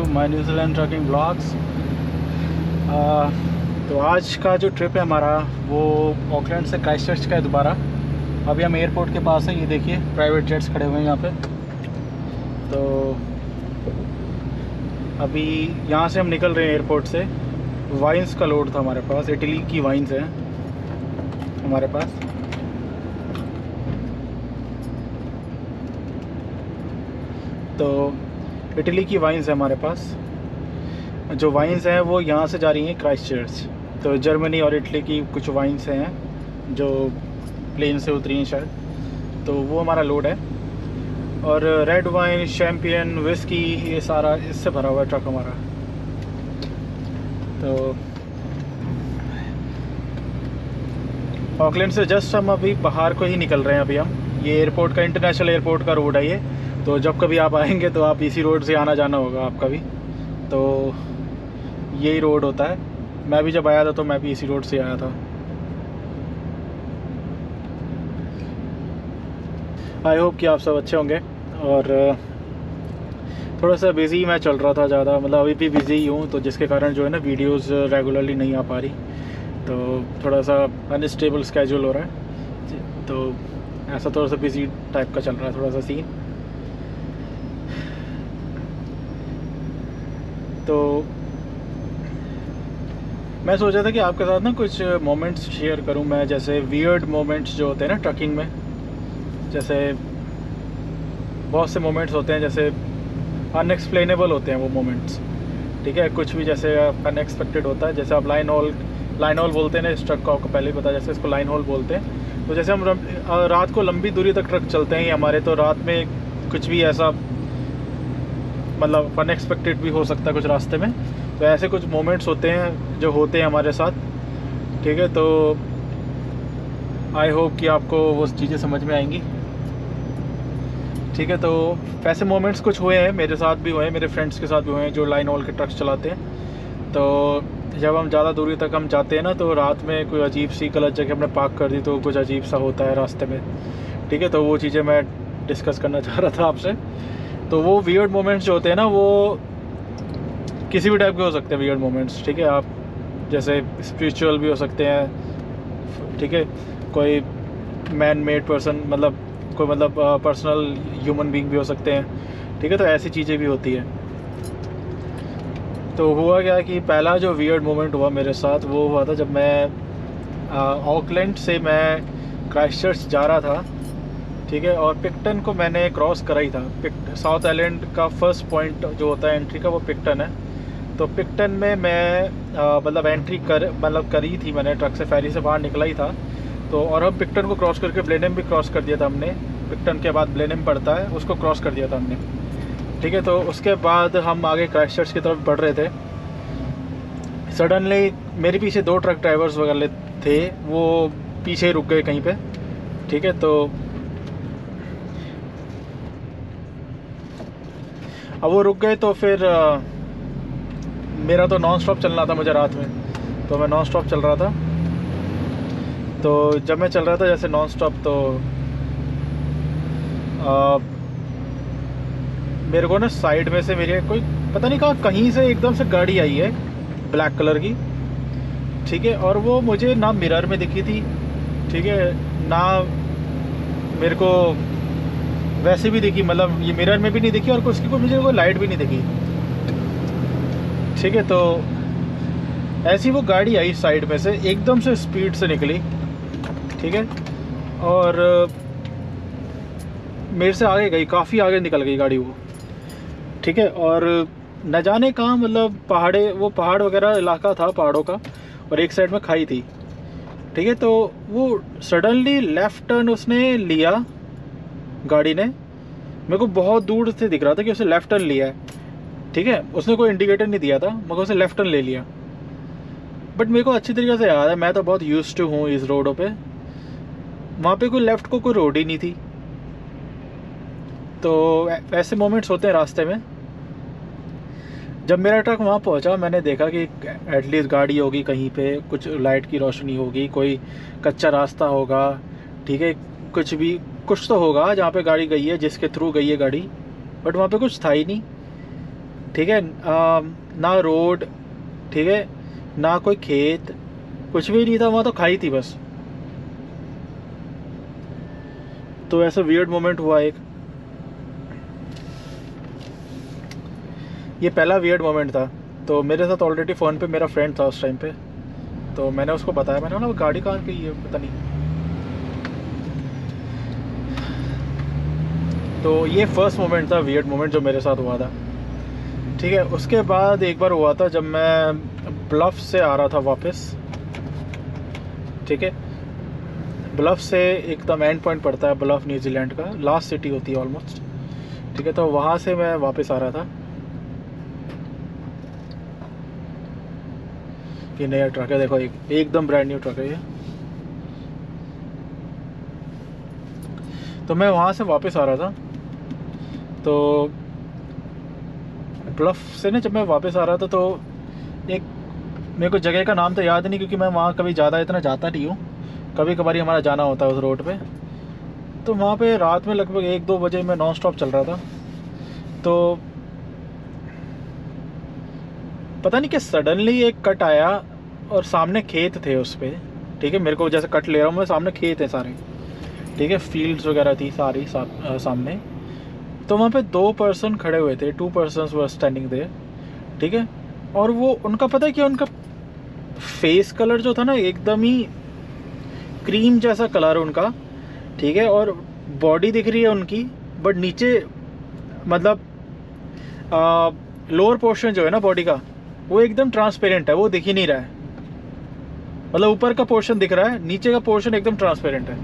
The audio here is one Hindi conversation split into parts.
My New Zealand trucking blogs. तो आज का जो ट्रिप है हमारा वो ऑकलैंड से क्राइस्टचर्च का है दोबारा। अभी हम एयरपोर्ट के पास हैं, ये देखिए प्राइवेट जेट्स खड़े हुए हैं यहाँ पे। तो अभी यहाँ से हम निकल रहे हैं एयरपोर्ट से। वाइन्स का लोड था हमारे पास, इटली की वाइन्स हैं हमारे पास। तो इटली की वाइन्स है हमारे पास। जो वाइन्स हैं वो यहाँ से जा रही हैं क्राइस्टचर्च। तो जर्मनी और इटली की कुछ वाइन्स हैं जो प्लेन से उतरी हैं शायद, तो वो हमारा लोड है। और रेड वाइन, शैम्पियन, विस्की, ये सारा इससे भरा हुआ है ट्रक हमारा। तो ऑकलैंड से जस्ट हम अभी बाहर को ही निकल रहे हैं। अभी हम ये एयरपोर्ट का, इंटरनेशनल एयरपोर्ट का रोड है ये। तो जब कभी आप आएंगे तो आप इसी रोड से आना जाना होगा आपका भी। तो यही रोड होता है। मैं भी जब आया था तो मैं भी इसी रोड से आया था। आई होप कि आप सब अच्छे होंगे। और थोड़ा सा बिज़ी मैं चल रहा था ज़्यादा, मतलब अभी भी बिज़ी ही हूँ, तो जिसके कारण जो है ना वीडियोस रेगुलरली नहीं आ पा रही। तो थोड़ा सा अनस्टेबल स्केड्यूल हो रहा है, तो ऐसा थोड़ा सा बिज़ी टाइप का चल रहा है थोड़ा सा सीन। तो मैं सोचा था कि आपके साथ ना कुछ मोमेंट्स शेयर करूं मैं, जैसे वियर्ड मोमेंट्स जो होते हैं ना ट्रकिंग में। जैसे बहुत से मोमेंट्स होते हैं, जैसे अनएक्सप्लेनेबल होते हैं वो मोमेंट्स, ठीक है। कुछ भी जैसे अनएक्सपेक्टेड होता है। जैसे आप लाइन हॉल बोलते हैं ना इस ट्रक को, आपको पहले ही पता है, जैसे इसको लाइन हॉल बोलते हैं। तो जैसे हम रात को लंबी दूरी तक ट्रक चलते हैं हमारे, तो रात में कुछ भी ऐसा मतलब अनएक्सपेक्टेड भी हो सकता है कुछ रास्ते में। तो ऐसे कुछ मोमेंट्स होते हैं जो होते हैं हमारे साथ, ठीक है। तो आई होप कि आपको वो चीज़ें समझ में आएंगी, ठीक है। तो वैसे मोमेंट्स कुछ हुए हैं, मेरे साथ भी हुए हैं, मेरे फ्रेंड्स के साथ भी हुए हैं जो लाइन हॉल के ट्रक्स चलाते हैं। तो जब हम ज़्यादा दूरी तक हम जाते हैं ना, तो रात में कोई अजीब सी गलत जगह हमने पार्क कर दी तो कुछ अजीब सा होता है रास्ते में, ठीक है। तो वो चीज़ें मैं डिस्कस करना चाह रहा था आपसे। तो वो वियर्ड मोमेंट्स जो होते हैं ना, वो किसी भी टाइप के हो सकते हैं वियर्ड मोमेंट्स, ठीक है। आप जैसे स्पिरिचुअल भी हो सकते हैं, ठीक है। कोई मैन मेड पर्सन, मतलब कोई मतलब पर्सनल ह्यूमन बीइंग भी हो सकते हैं, ठीक है। तो ऐसी चीज़ें भी होती है। तो हुआ क्या कि पहला जो वियर्ड मोमेंट हुआ मेरे साथ वो हुआ था जब मैं ऑकलैंड से मैं क्राइस्टचर्च जा रहा था, ठीक है। और पिक्टन को मैंने क्रॉस करा ही था। साउथ आइलैंड का फर्स्ट पॉइंट जो होता है एंट्री का, वो पिक्टन है। तो पिक्टन में मैं मतलब एंट्री करी थी मैंने, ट्रक से फेरी से बाहर निकला ही था। तो और हम पिक्टन को क्रॉस करके ब्लेनम भी क्रॉस कर दिया था हमने। पिक्टन के बाद ब्लेनम पड़ता है, उसको क्रॉस कर दिया था हमने, ठीक है। तो उसके बाद हम आगे क्राइस्टचर्च की तरफ बढ़ रहे थे। सडनली मेरे पीछे दो ट्रक ड्राइवर्स वगैरह थे, वो पीछे रुक गए कहीं पे, ठीक है। तो अब वो रुक गए तो फिर मेरा तो नॉन स्टॉप चलना था मुझे रात में, तो मैं नॉन स्टॉप चल रहा था। तो जब मैं चल रहा था जैसे नॉन स्टॉप, तो मेरे को ना साइड में से मेरे कोई पता नहीं कहीं से एकदम से गाड़ी आई है ब्लैक कलर की, ठीक है। और वो मुझे ना मिरर में दिखी थी, ठीक है, ना मेरे को वैसे भी दिखी, मतलब ये मिरर में भी नहीं दिखी, और उसकी कोई मुझे कोई लाइट भी नहीं दिखी, ठीक है। तो ऐसी वो गाड़ी आई साइड में से, एकदम से स्पीड से निकली, ठीक है। और मेरे से आगे गई, काफ़ी आगे निकल गई गाड़ी वो, ठीक है। और न जाने कहाँ, मतलब पहाड़ वगैरह इलाका था पहाड़ों का, और एक साइड में खाई थी, ठीक है। तो वो सडनली लेफ़्ट टर्न उसने लिया गाड़ी ने। मेरे को बहुत दूर से दिख रहा था कि उसने लेफ़्ट टर्न लिया है, ठीक है। उसने कोई इंडिकेटर नहीं दिया था, मगर उसने लेफ़्ट टर्न ले लिया। बट मेरे को अच्छी तरीके से याद है, मैं तो बहुत यूज्ड टू हूँ इस रोडों पे। वहाँ पे कोई लेफ़्ट को कोई रोड ही नहीं थी। तो ऐसे मोमेंट्स होते हैं रास्ते में। जब मेरा ट्रक वहाँ पहुँचा, मैंने देखा कि एटलीस्ट गाड़ी होगी कहीं पे, कुछ लाइट की रोशनी होगी, कोई कच्चा रास्ता होगा, ठीक है, कुछ तो होगा जहाँ पे गाड़ी गई है, जिसके थ्रू गई है गाड़ी। बट वहाँ पे कुछ था ही नहीं। ठीक है। ना रोड, ठीक है, ना कोई खेत, कुछ भी नहीं था वहाँ, तो खाई थी बस। तो ऐसा वियर्ड मोमेंट हुआ एक, ये पहला वियर्ड मोमेंट था। तो मेरे साथ ऑलरेडी फ़ोन पे मेरा फ्रेंड था उस टाइम पे, तो मैंने उसको बताया, मैंने बोला वो गाड़ी कहाँ की है पता नहीं। तो ये फर्स्ट मोमेंट था, वियर्ड मोमेंट जो मेरे साथ हुआ था। ठीक है, उसके बाद एक बार हुआ था जब मैं ब्लफ से आ रहा था वापस। ठीक है, ब्लफ से एकदम एंड पॉइंट पड़ता है ब्लफ, न्यूजीलैंड का लास्ट सिटी होती है ऑलमोस्ट। ठीक है, तो वहाँ से मैं वापस आ रहा था। ये नया ट्रक है, देखो, एकदम ब्रांड न्यू ट्रक है ये। तो मैं वहाँ से वापस आ रहा था, तो ब्लफ से ना जब मैं वापस आ रहा था तो एक, मेरे को जगह का नाम तो याद नहीं, क्योंकि मैं वहाँ कभी ज़्यादा इतना जाता नहीं हूँ, कभी कभार ही हमारा जाना होता है उस रोड पे। तो वहाँ पे रात में लगभग 1-2 बजे मैं नॉन स्टॉप चल रहा था। तो पता नहीं कि सडनली एक कट आया और सामने खेत थे उस पर। ठीक है, मेरे को जैसे कट ले रहा हूँ मैं, सामने खेत है सारे। ठीक है, फील्ड्स वगैरह थी सारी सामने। तो वहाँ पे 2 पर्सन खड़े हुए थे, 2 पर्सन्स वर स्टैंडिंग देयर। ठीक है, और वो उनका पता है कि उनका फेस कलर जो था ना, एकदम ही क्रीम जैसा कलर उनका। ठीक है, और बॉडी दिख रही है उनकी, बट नीचे मतलब लोअर पोर्शन जो है ना बॉडी का, वो एकदम ट्रांसपेरेंट है, वो दिख ही नहीं रहा है। मतलब ऊपर का पोर्शन दिख रहा है, नीचे का पोर्शन एकदम ट्रांसपेरेंट है।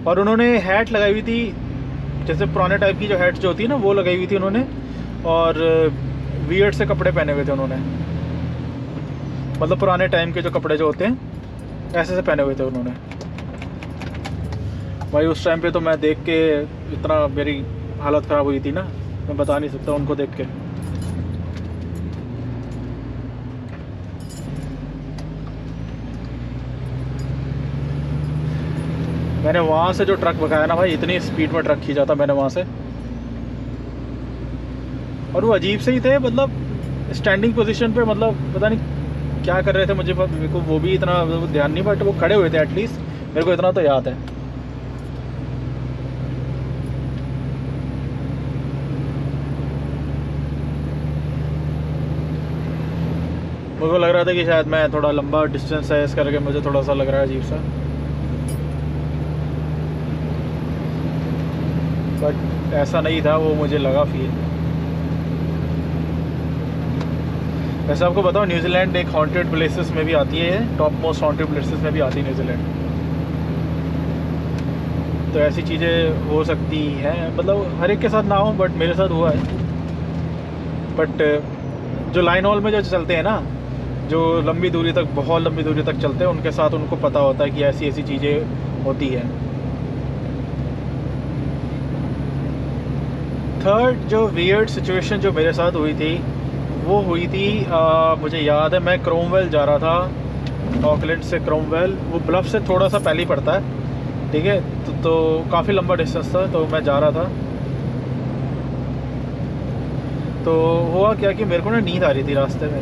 और उन्होंने हैट लगाई हुई थी, जैसे पुराने टाइप की जो हैट्स जो होती है ना, वो लगाई हुई थी उन्होंने। और वियर्ड से कपड़े पहने हुए थे उन्होंने, मतलब पुराने टाइम के जो कपड़े जो होते हैं ऐसे से पहने हुए थे उन्होंने। भाई उस टाइम पे तो मैं देख के इतना मेरी हालत ख़राब हुई थी ना, मैं बता नहीं सकता उनको देख के। मैंने वहाँ से जो ट्रक भगाया ना भाई, इतनी स्पीड में ट्रक खींचा था मैंने वहाँ से। और वो अजीब से ही थे, मतलब स्टैंडिंग पोजीशन पे, मतलब पता नहीं क्या कर रहे थे, मुझे मेरे को वो भी इतना ध्यान नहीं, बट वो खड़े हुए थे एटलीस्ट, मेरे को इतना तो याद है। मुझे को लग रहा था कि शायद मैं थोड़ा लंबा डिस्टेंस है, इस करके मुझे थोड़ा सा लग रहा है अजीब सा, बट ऐसा नहीं था, वो मुझे लगा फील। वैसे आपको बताओ, न्यूजीलैंड एक हॉन्टेड प्लेसेस में भी आती है, टॉप मोस्ट हॉन्टेड प्लेसेस में भी आती है न्यूजीलैंड। तो ऐसी चीज़ें हो सकती हैं, मतलब हर एक के साथ ना हो, बट मेरे साथ हुआ है। बट जो लाइन हॉल में जो चलते हैं ना, जो लंबी दूरी तक, बहुत लंबी दूरी तक चलते हैं, उनके साथ उनको पता होता है कि ऐसी ऐसी चीज़ें होती हैं। थर्ड जो वियर्ड सिचुएशन जो मेरे साथ हुई थी, वो हुई थी मुझे याद है, मैं क्रोमवेल जा रहा था, ऑकलैंड से क्रोमवेल, वो ब्लफ से थोड़ा सा पहले ही पड़ता है। ठीक है, तो काफ़ी लंबा डिस्टेंस था, तो मैं जा रहा था। तो हुआ क्या कि मेरे को ना नींद आ रही थी रास्ते में,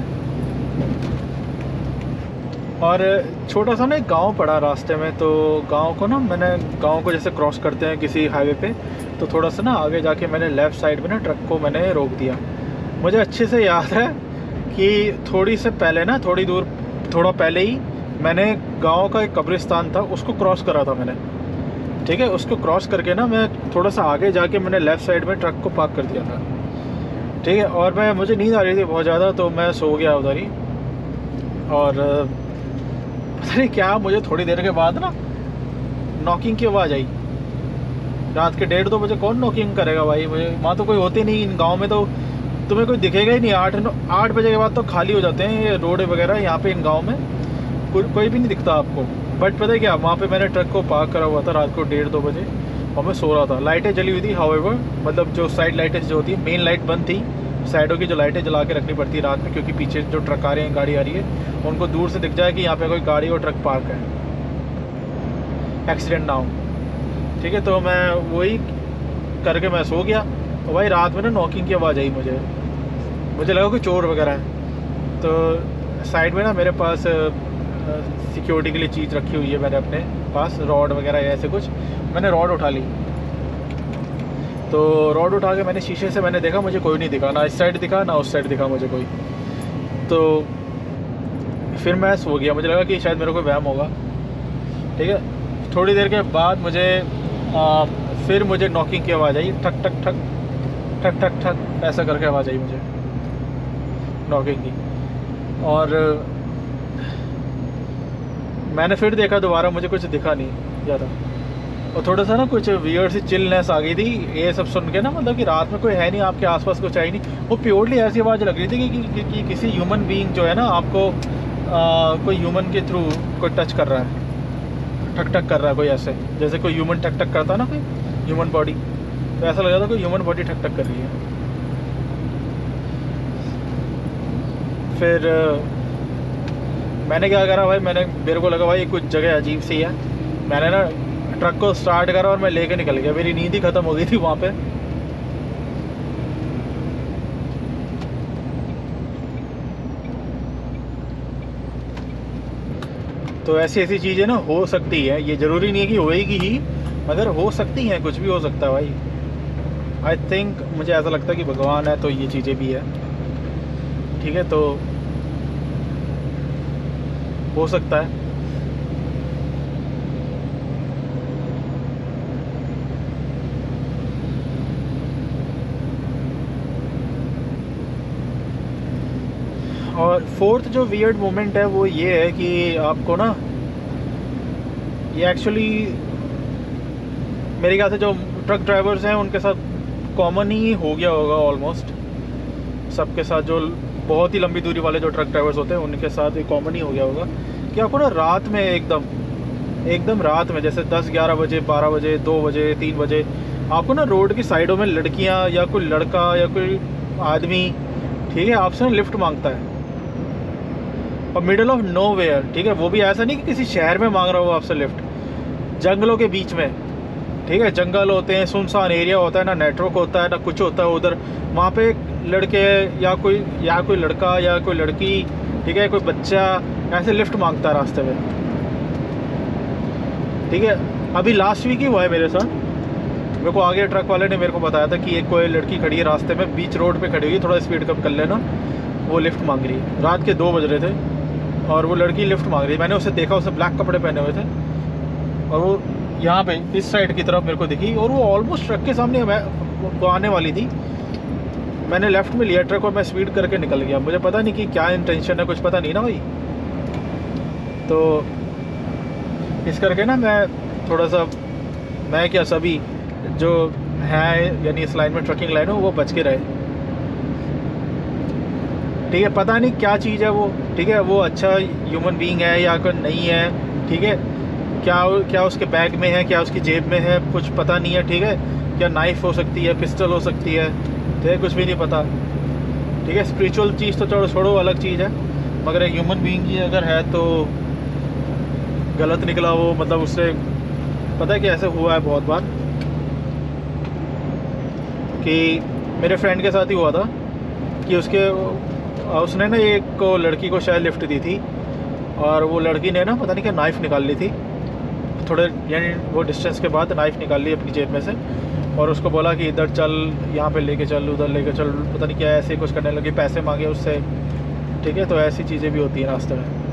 और छोटा सा ना एक गांव पड़ा रास्ते में। तो गांव को ना, मैंने गांव को जैसे क्रॉस करते हैं किसी हाईवे पे, तो थोड़ा सा ना आगे जाके मैंने लेफ़्ट साइड में ना ट्रक को मैंने रोक दिया। मुझे अच्छे से याद है कि थोड़ी से पहले ना, थोड़ी दूर, थोड़ा पहले ही मैंने गांव का एक कब्रिस्तान था, उसको क्रॉस करा था मैंने। ठीक है, उसको क्रॉस करके ना मैं थोड़ा सा आगे जाके मैंने लेफ़्ट साइड में ट्रक को पार्क कर दिया था। ठीक है, और मुझे नींद आ रही थी बहुत ज़्यादा, तो मैं सो गया उधर ही। और पता नहीं क्या, मुझे थोड़ी देर के बाद ना नॉकिंग की आवाज़ आई। रात के 1:30-2 बजे कौन नॉकिंग करेगा भाई, मुझे वहाँ तो कोई होते नहीं इन गांव में, तो तुम्हें कोई दिखेगा ही नहीं। 8 बजे के बाद तो खाली हो जाते हैं ये रोड वगैरह, यहाँ पे इन गांव में कोई भी नहीं दिखता आपको। बट पता है क्या, वहाँ पे मैंने ट्रक को पार्क करा हुआ था रात को 1:30-2 बजे, और मैं सो रहा था। लाइटें जली हुई थी, हाउएवर, मतलब जो साइड लाइटें जो होती है, मेन लाइट बंद थी, साइडों की जो लाइटें जला के रखनी पड़ती है रात में, क्योंकि पीछे जो ट्रक आ रहे हैं, गाड़ी आ रही है, उनको दूर से दिख जाए कि यहाँ पे कोई गाड़ी और ट्रक पार्क है, एक्सीडेंट ना हो। ठीक है, तो मैं वही करके मैं सो गया। और भाई रात में ना नॉकिंग की आवाज़ आई मुझे लगा कोई चोर वगैरह है। तो साइड में ना मेरे पास सिक्योरिटी के लिए चीज़ रखी हुई है मैंने अपने पास, रॉड वगैरह या ऐसे कुछ। मैंने रॉड उठा ली, तो रॉड उठा के मैंने शीशे से मैंने देखा, मुझे कोई नहीं दिखा, ना इस साइड दिखा ना उस साइड दिखा मुझे कोई। तो फिर मैं सो गया, मुझे लगा कि शायद मेरे को वहम होगा। ठीक है, थोड़ी देर के बाद फिर मुझे नॉकिंग की आवाज़ आई, ठक ठक ठक ठक ठक ठक ऐसा करके आवाज़ आई मुझे नॉकिंग की। और मैंने फिर देखा दोबारा, मुझे कुछ दिखा नहीं ज़्यादा। और थोड़ा सा ना कुछ वियर्ड सी चिलनेस आ गई थी ये सब सुन के ना, मतलब कि रात में कोई है नहीं आपके आसपास, कुछ है ही नहीं। वो प्योरली ऐसी आवाज़ लग रही थी कि किसी ह्यूमन बीइंग जो है ना आपको कोई ह्यूमन के थ्रू कोई टच कर रहा है, ठक ठक कर रहा है कोई, ऐसे जैसे कोई ह्यूमन ठक ठक करता है ना, कोई ह्यूमन बॉडी। तो ऐसा लग रहा था कोई ह्यूमन बॉडी ठक ठक कर रही है। फिर मैंने क्या करा भाई, मेरे को लगा भाई कुछ जगह अजीब सी है। मैंने ना ट्रक को स्टार्ट करा और मैं लेके निकल गया, मेरी नींद ही ख़त्म हो गई थी वहाँ पे। तो ऐसी चीज़ें ना हो सकती है, ये ज़रूरी नहीं है कि होएगी ही, मगर हो सकती हैं, कुछ भी हो सकता है भाई। आई थिंक मुझे ऐसा लगता है कि भगवान है तो ये चीज़ें भी है। ठीक है, तो हो सकता है। और फोर्थ जो वियर्ड मोमेंट है वो ये है कि आपको ना, ये एक्चुअली मेरे ख्याल से जो ट्रक ड्राइवर्स हैं उनके साथ कॉमन ही हो गया होगा ऑलमोस्ट सबके साथ। जो बहुत ही लंबी दूरी वाले जो ट्रक ड्राइवर्स होते हैं उनके साथ ये कॉमन ही हो गया होगा कि आपको ना रात में एकदम रात में, जैसे 10, 11 बजे, 12 बजे, 2 बजे, 3 बजे, आपको ना रोड की साइडों में लड़कियां या कोई लड़का या कोई आदमी, ठीक है, आपसे लिफ्ट मांगता है और मिडल ऑफ नोवेयर। ठीक है, वो भी ऐसा नहीं कि किसी शहर में मांग रहा हो आपसे लिफ्ट, जंगलों के बीच में। ठीक है, जंगल होते हैं, सुनसान एरिया होता है, ना नेटवर्क होता है ना कुछ होता है उधर। वहाँ पे लड़के या कोई लड़का या कोई लड़की, ठीक है, कोई बच्चा ऐसे लिफ्ट मांगता है रास्ते में। ठीक है, अभी लास्ट वीक ही हुआ है मेरे साथ। मेरे को आगे ट्रक वाले ने मेरे को बताया था कि एक कोई लड़की खड़ी है रास्ते में, बीच रोड पे खड़ी हुई, थोड़ा स्पीड कम कर लेना, वो लिफ्ट मांग रही है। रात के 2 बज रहे थे और वो लड़की लिफ्ट मांग रही है। मैंने उसे देखा, उसने ब्लैक कपड़े पहने हुए थे और वो यहाँ पे इस साइड की तरफ मेरे को दिखी और वो ऑलमोस्ट ट्रक के सामने वो आने वाली थी। मैंने लेफ़्ट में लिया ट्रक और मैं स्पीड करके निकल गया। मुझे पता नहीं कि क्या इंटेंशन है, कुछ पता नहीं ना भाई। तो इस करके ना मैं थोड़ा सा, मैं क्या सभी जो है यानी इस लाइन में, ट्रकिंग लाइन हो, वो बच के रहे। ठीक है, पता नहीं क्या चीज़ है वो। ठीक है, वो अच्छा ह्यूमन बीइंग है या कोई नहीं है। ठीक है, क्या उसके बैग में है, क्या उसकी जेब में है, कुछ पता नहीं है। ठीक है, क्या नाइफ हो सकती है, पिस्टल हो सकती है, ठीक है, कुछ भी नहीं पता। ठीक है, स्पिरिचुअल चीज़ तो छोड़ो, अलग चीज़ है, मगर एक ह्यूमन बीइंग की अगर है तो गलत निकला वो। मतलब उससे पता है कि ऐसे हुआ है बहुत बार कि मेरे फ्रेंड के साथ ही हुआ था कि उसने ना एक लड़की को शायद लिफ्ट दी थी और वो लड़की ने ना पता नहीं क्या नाइफ़ निकाल ली थी, थोड़े यानी वो डिस्टेंस के बाद नाइफ़ निकाल ली अपनी जेब में से और उसको बोला कि इधर चल, यहाँ पे लेके चल, उधर लेके चल, पता नहीं क्या ऐसे कुछ करने लगी, पैसे मांगे उससे। ठीक है, तो ऐसी चीज़ें भी होती हैं रास्ते में।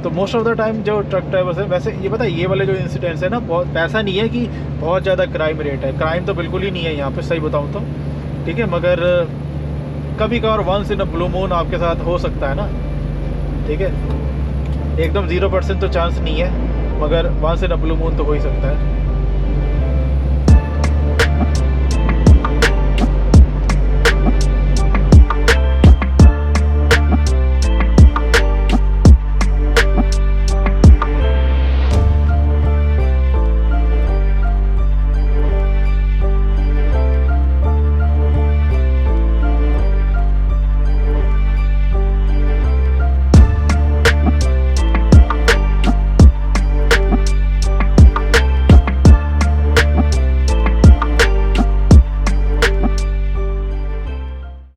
तो मोस्ट ऑफ द टाइम जो ट्रक ड्राइवर्स है, वैसे ये पता है, ये वाले जो इंसिडेंट्स है ना, बहुत ऐसा नहीं है कि बहुत ज़्यादा क्राइम रेट है। क्राइम तो बिल्कुल ही नहीं है यहाँ पे, सही बताऊँ तो। ठीक है, मगर कभी कभार once in a blue moon आपके साथ हो सकता है ना। ठीक है, एकदम 0% तो चांस नहीं है, मगर once in a blue moon तो हो ही सकता है।